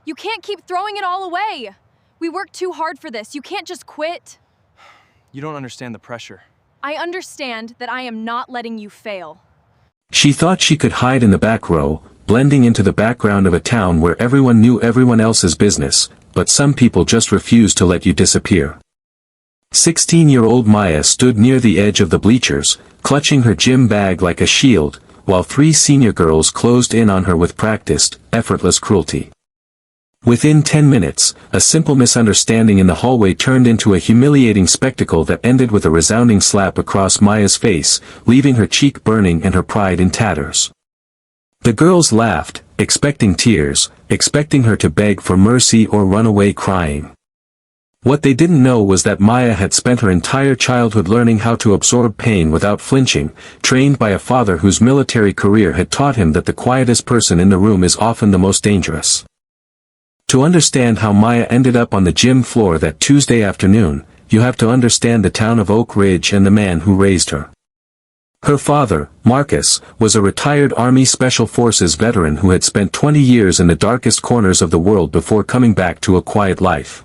You can't keep throwing it all away. We worked too hard for this. You can't just quit. You don't understand the pressure. I understand that I am not letting you fail. She thought she could hide in the back row, blending into the background of a town where everyone knew everyone else's business, but some people just refused to let you disappear. 16-year-old Maya stood near the edge of the bleachers, clutching her gym bag like a shield, while 3 senior girls closed in on her with practiced, effortless cruelty. Within 10 minutes, a simple misunderstanding in the hallway turned into a humiliating spectacle that ended with a resounding slap across Maya's face, leaving her cheek burning and her pride in tatters. The girls laughed, expecting tears, expecting her to beg for mercy or run away crying. What they didn't know was that Maya had spent her entire childhood learning how to absorb pain without flinching, trained by a father whose military career had taught him that the quietest person in the room is often the most dangerous. To understand how Maya ended up on the gym floor that Tuesday afternoon, you have to understand the town of Oak Ridge and the man who raised her. Her father, Marcus, was a retired Army Special Forces veteran who had spent 20 years in the darkest corners of the world before coming back to a quiet life.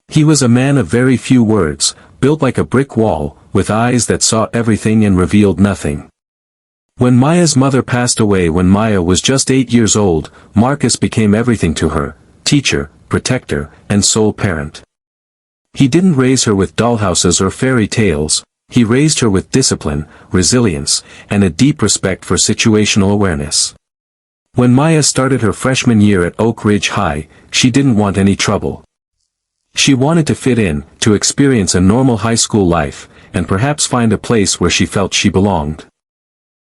He was a man of very few words, built like a brick wall, with eyes that saw everything and revealed nothing. When Maya's mother passed away when Maya was just 8 years old, Marcus became everything to her: teacher, protector, and sole parent. He didn't raise her with dollhouses or fairy tales, he raised her with discipline, resilience, and a deep respect for situational awareness. When Maya started her freshman year at Oak Ridge High, she didn't want any trouble. She wanted to fit in, to experience a normal high school life, and perhaps find a place where she felt she belonged.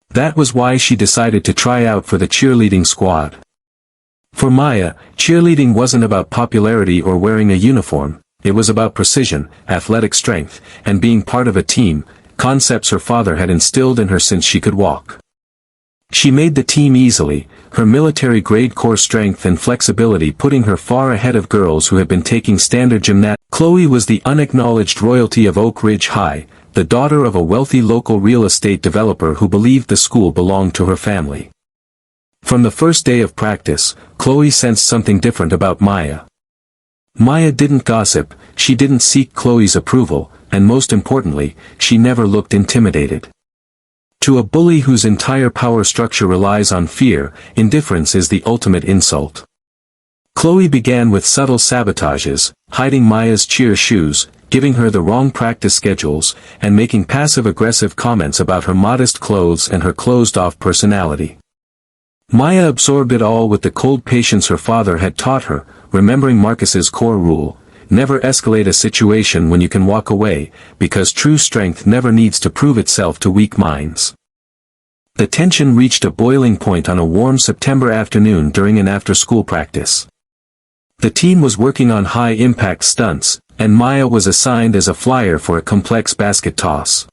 That was why she decided to try out for the cheerleading squad. For Maya, cheerleading wasn't about popularity or wearing a uniform, it was about precision, athletic strength, and being part of a team, concepts her father had instilled in her since she could walk. She made the team easily, her military-grade core strength and flexibility putting her far ahead of girls who had been taking standard gymnastics. Chloe was the unacknowledged royalty of Oak Ridge High, the daughter of a wealthy local real estate developer who believed the school belonged to her family. From the first day of practice, Chloe sensed something different about Maya. Maya didn't gossip, she didn't seek Chloe's approval, and most importantly, she never looked intimidated. To a bully whose entire power structure relies on fear, indifference is the ultimate insult. Chloe began with subtle sabotages, hiding Maya's cheer shoes, giving her the wrong practice schedules, and making passive-aggressive comments about her modest clothes and her closed-off personality. Maya absorbed it all with the cold patience her father had taught her, remembering Marcus's core rule: never escalate a situation when you can walk away, because true strength never needs to prove itself to weak minds. The tension reached a boiling point on a warm September afternoon during an after-school practice. The team was working on high-impact stunts, and Maya was assigned as a flyer for a complex basket toss.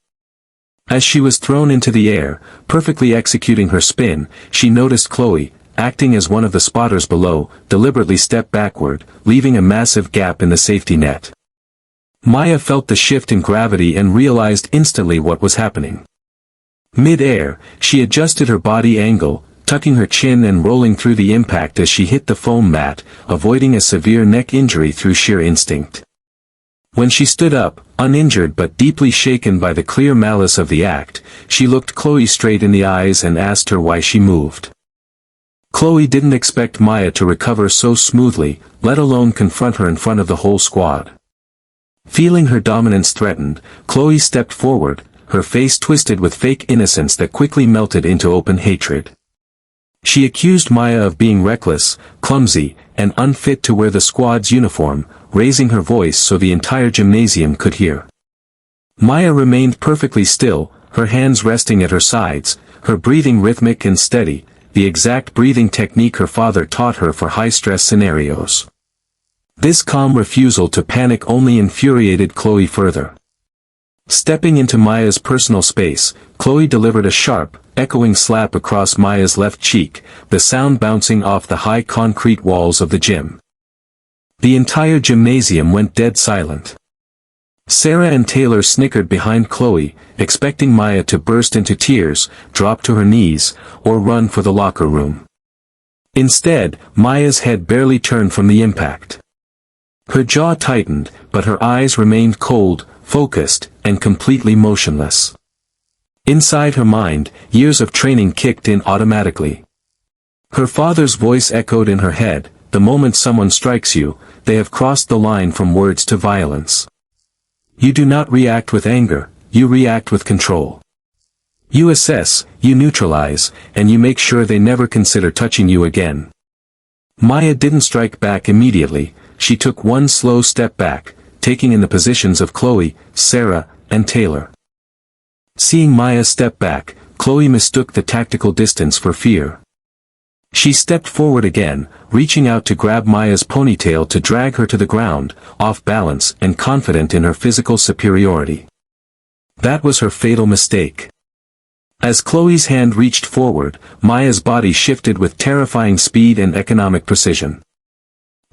As she was thrown into the air, perfectly executing her spin, she noticed Chloe, acting as one of the spotters below, deliberately step backward, leaving a massive gap in the safety net. Maya felt the shift in gravity and realized instantly what was happening. Mid-air, she adjusted her body angle, tucking her chin and rolling through the impact as she hit the foam mat, avoiding a severe neck injury through sheer instinct. When she stood up, uninjured but deeply shaken by the clear malice of the act, she looked Chloe straight in the eyes and asked her why she moved. Chloe didn't expect Maya to recover so smoothly, let alone confront her in front of the whole squad. Feeling her dominance threatened, Chloe stepped forward, her face twisted with fake innocence that quickly melted into open hatred. She accused Maya of being reckless, clumsy, and unfit to wear the squad's uniform, raising her voice so the entire gymnasium could hear. Maya remained perfectly still, her hands resting at her sides, her breathing rhythmic and steady, the exact breathing technique her father taught her for high-stress scenarios. This calm refusal to panic only infuriated Chloe further. Stepping into Maya's personal space, Chloe delivered a sharp, echoing slap across Maya's left cheek, the sound bouncing off the high concrete walls of the gym. The entire gymnasium went dead silent. Sarah and Taylor snickered behind Chloe, expecting Maya to burst into tears, drop to her knees, or run for the locker room. Instead, Maya's head barely turned from the impact. Her jaw tightened, but her eyes remained cold, focused, and completely motionless. Inside her mind, years of training kicked in automatically. Her father's voice echoed in her head, "The moment someone strikes you, they have crossed the line from words to violence. You do not react with anger, you react with control. You assess, you neutralize, and you make sure they never consider touching you again." Maya didn't strike back immediately. She took one slow step back, taking in the positions of Chloe, Sarah, and Taylor. Seeing Maya step back, Chloe mistook the tactical distance for fear. She stepped forward again, reaching out to grab Maya's ponytail to drag her to the ground, off balance and confident in her physical superiority. That was her fatal mistake. As Chloe's hand reached forward, Maya's body shifted with terrifying speed and economic precision.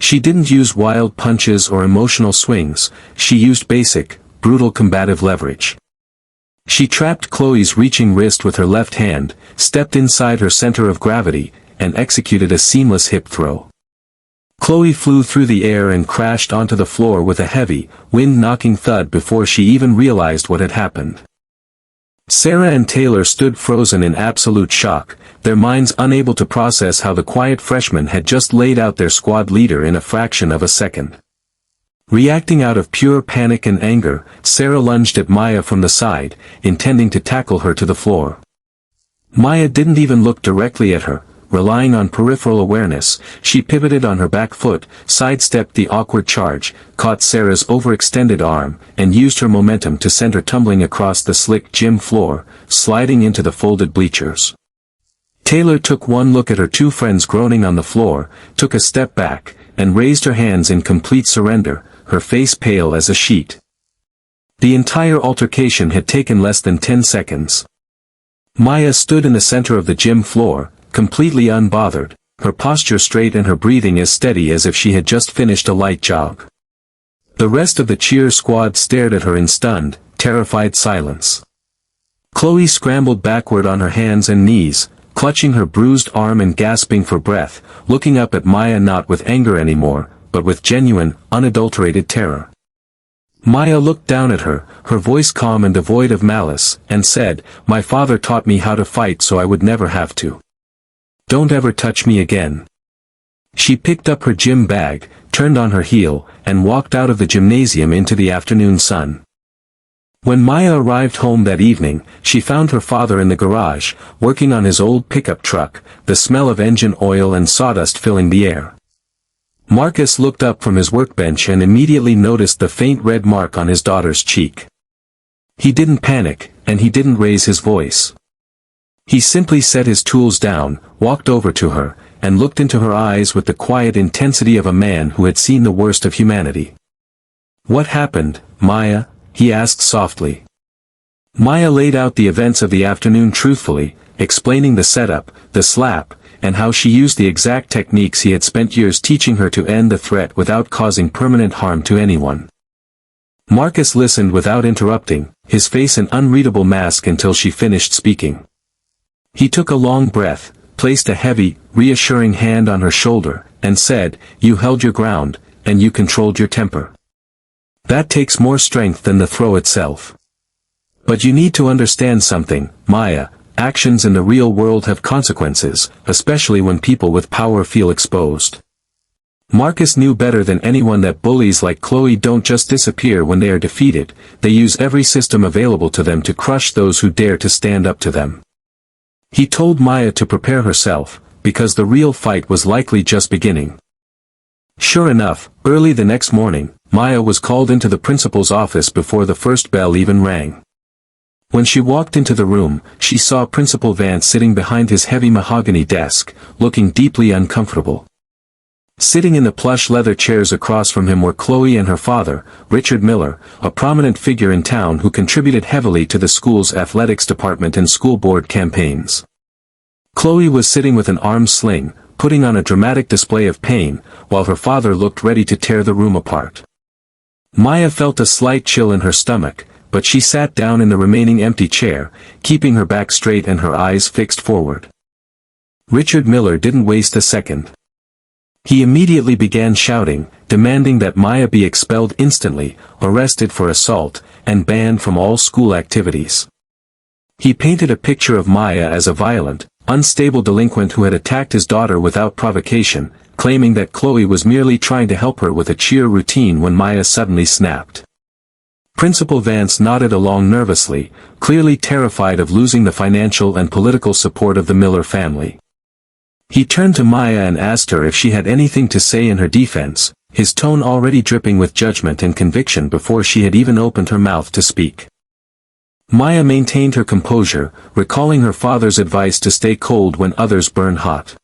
She didn't use wild punches or emotional swings, she used basic, brutal combative leverage. She trapped Chloe's reaching wrist with her left hand, stepped inside her center of gravity, and executed a seamless hip throw. Chloe flew through the air and crashed onto the floor with a heavy, wind-knocking thud before she even realized what had happened. Sarah and Taylor stood frozen in absolute shock, their minds unable to process how the quiet freshman had just laid out their squad leader in a fraction of a second. Reacting out of pure panic and anger, Sarah lunged at Maya from the side, intending to tackle her to the floor. Maya didn't even look directly at her. Relying on peripheral awareness, she pivoted on her back foot, sidestepped the awkward charge, caught Sarah's overextended arm, and used her momentum to send her tumbling across the slick gym floor, sliding into the folded bleachers. Taylor took one look at her two friends groaning on the floor, took a step back, and raised her hands in complete surrender, her face pale as a sheet. The entire altercation had taken less than 10 seconds. Maya stood in the center of the gym floor, completely unbothered, her posture straight and her breathing as steady as if she had just finished a light jog. The rest of the cheer squad stared at her in stunned, terrified silence. Chloe scrambled backward on her hands and knees, clutching her bruised arm and gasping for breath, looking up at Maya not with anger anymore, but with genuine, unadulterated terror. Maya looked down at her, her voice calm and devoid of malice, and said, "My father taught me how to fight so I would never have to. Don't ever touch me again." She picked up her gym bag, turned on her heel, and walked out of the gymnasium into the afternoon sun. When Maya arrived home that evening, she found her father in the garage, working on his old pickup truck, the smell of engine oil and sawdust filling the air. Marcus looked up from his workbench and immediately noticed the faint red mark on his daughter's cheek. He didn't panic, and he didn't raise his voice. He simply set his tools down, walked over to her, and looked into her eyes with the quiet intensity of a man who had seen the worst of humanity. "What happened, Maya?" he asked softly. Maya laid out the events of the afternoon truthfully, explaining the setup, the slap, and how she used the exact techniques he had spent years teaching her to end the threat without causing permanent harm to anyone. Marcus listened without interrupting, his face an unreadable mask until she finished speaking. He took a long breath, placed a heavy, reassuring hand on her shoulder, and said, "You held your ground, and you controlled your temper. That takes more strength than the throw itself. But you need to understand something, Maya, actions in the real world have consequences, especially when people with power feel exposed." Marcus knew better than anyone that bullies like Chloe don't just disappear when they are defeated, they use every system available to them to crush those who dare to stand up to them. He told Maya to prepare herself, because the real fight was likely just beginning. Sure enough, early the next morning, Maya was called into the principal's office before the first bell even rang. When she walked into the room, she saw Principal Vance sitting behind his heavy mahogany desk, looking deeply uncomfortable. Sitting in the plush leather chairs across from him were Chloe and her father, Richard Miller, a prominent figure in town who contributed heavily to the school's athletics department and school board campaigns. Chloe was sitting with an arm sling, putting on a dramatic display of pain, while her father looked ready to tear the room apart. Maya felt a slight chill in her stomach, but she sat down in the remaining empty chair, keeping her back straight and her eyes fixed forward. Richard Miller didn't waste a second. He immediately began shouting, demanding that Maya be expelled instantly, arrested for assault, and banned from all school activities. He painted a picture of Maya as a violent, unstable delinquent who had attacked his daughter without provocation, claiming that Chloe was merely trying to help her with a cheer routine when Maya suddenly snapped. Principal Vance nodded along nervously, clearly terrified of losing the financial and political support of the Miller family. He turned to Maya and asked her if she had anything to say in her defense, his tone already dripping with judgment and conviction before she had even opened her mouth to speak. Maya maintained her composure, recalling her father's advice to stay cold when others burn hot.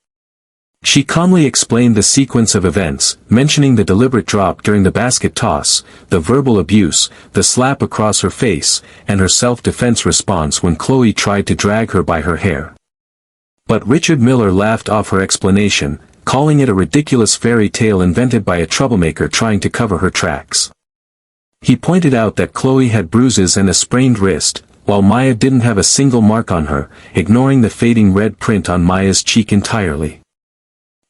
She calmly explained the sequence of events, mentioning the deliberate drop during the basket toss, the verbal abuse, the slap across her face, and her self-defense response when Chloe tried to drag her by her hair. But Richard Miller laughed off her explanation, calling it a ridiculous fairy tale invented by a troublemaker trying to cover her tracks. He pointed out that Chloe had bruises and a sprained wrist, while Maya didn't have a single mark on her, ignoring the fading red print on Maya's cheek entirely.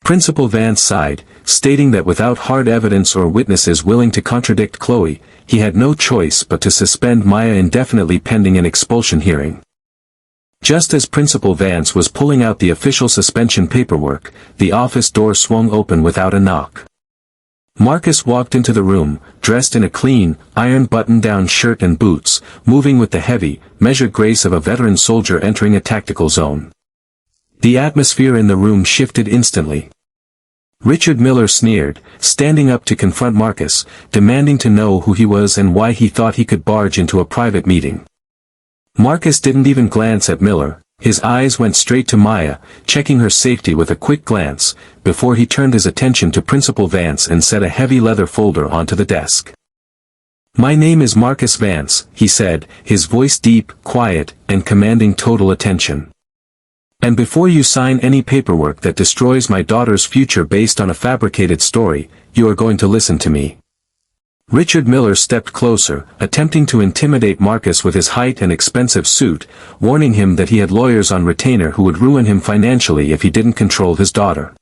Principal Vance sighed, stating that without hard evidence or witnesses willing to contradict Chloe, he had no choice but to suspend Maya indefinitely pending an expulsion hearing. Just as Principal Vance was pulling out the official suspension paperwork, the office door swung open without a knock. Marcus walked into the room, dressed in a clean, iron button-down shirt and boots, moving with the heavy, measured grace of a veteran soldier entering a tactical zone. The atmosphere in the room shifted instantly. Richard Miller sneered, standing up to confront Marcus, demanding to know who he was and why he thought he could barge into a private meeting. Marcus didn't even glance at Miller, his eyes went straight to Maya, checking her safety with a quick glance, before he turned his attention to Principal Vance and set a heavy leather folder onto the desk. "My name is Marcus Vance," he said, his voice deep, quiet, and commanding total attention. "And before you sign any paperwork that destroys my daughter's future based on a fabricated story, you are going to listen to me." Richard Miller stepped closer, attempting to intimidate Marcus with his height and expensive suit, warning him that he had lawyers on retainer who would ruin him financially if he didn't control his daughter.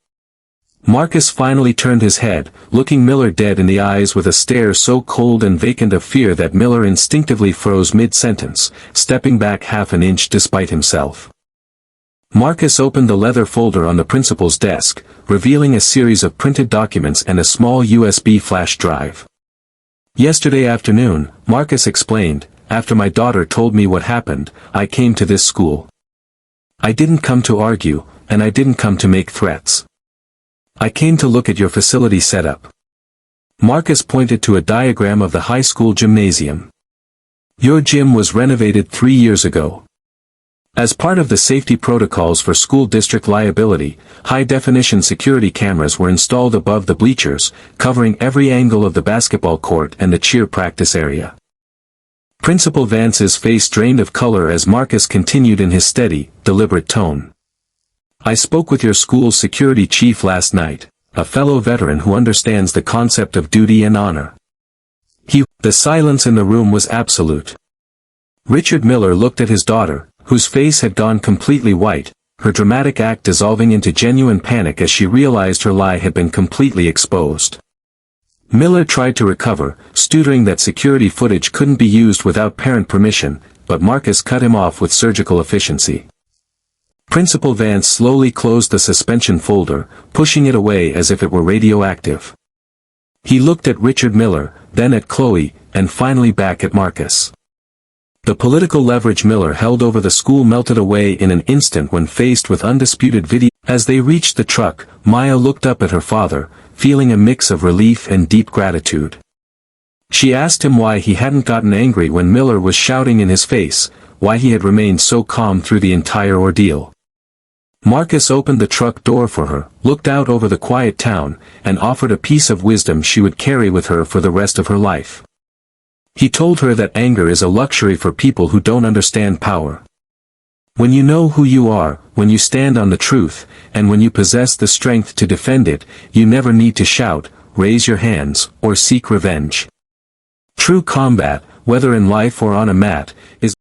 Marcus finally turned his head, looking Miller dead in the eyes with a stare so cold and vacant of fear that Miller instinctively froze mid-sentence, stepping back half an inch despite himself. Marcus opened the leather folder on the principal's desk, revealing a series of printed documents and a small USB flash drive. "Yesterday afternoon," Marcus explained, "after my daughter told me what happened, I came to this school. I didn't come to argue, and I didn't come to make threats. I came to look at your facility setup." Marcus pointed to a diagram of the high school gymnasium. "Your gym was renovated 3 years ago. As part of the safety protocols for school district liability, high-definition security cameras were installed above the bleachers, covering every angle of the basketball court and the cheer practice area." Principal Vance's face drained of color as Marcus continued in his steady, deliberate tone. "I spoke with your school's security chief last night, a fellow veteran who understands the concept of duty and honor." The silence in the room was absolute. Richard Miller looked at his daughter, whose face had gone completely white, her dramatic act dissolving into genuine panic as she realized her lie had been completely exposed. Miller tried to recover, stuttering that security footage couldn't be used without parent permission, but Marcus cut him off with surgical efficiency. Principal Vance slowly closed the suspension folder, pushing it away as if it were radioactive. He looked at Richard Miller, then at Chloe, and finally back at Marcus. The political leverage Miller held over the school melted away in an instant when faced with undisputed video. As they reached the truck, Maya looked up at her father, feeling a mix of relief and deep gratitude. She asked him why he hadn't gotten angry when Miller was shouting in his face, why he had remained so calm through the entire ordeal. Marcus opened the truck door for her, looked out over the quiet town, and offered a piece of wisdom she would carry with her for the rest of her life. He told her that anger is a luxury for people who don't understand power. When you know who you are, when you stand on the truth, and when you possess the strength to defend it, you never need to shout, raise your hands, or seek revenge. True combat, whether in life or on a mat, is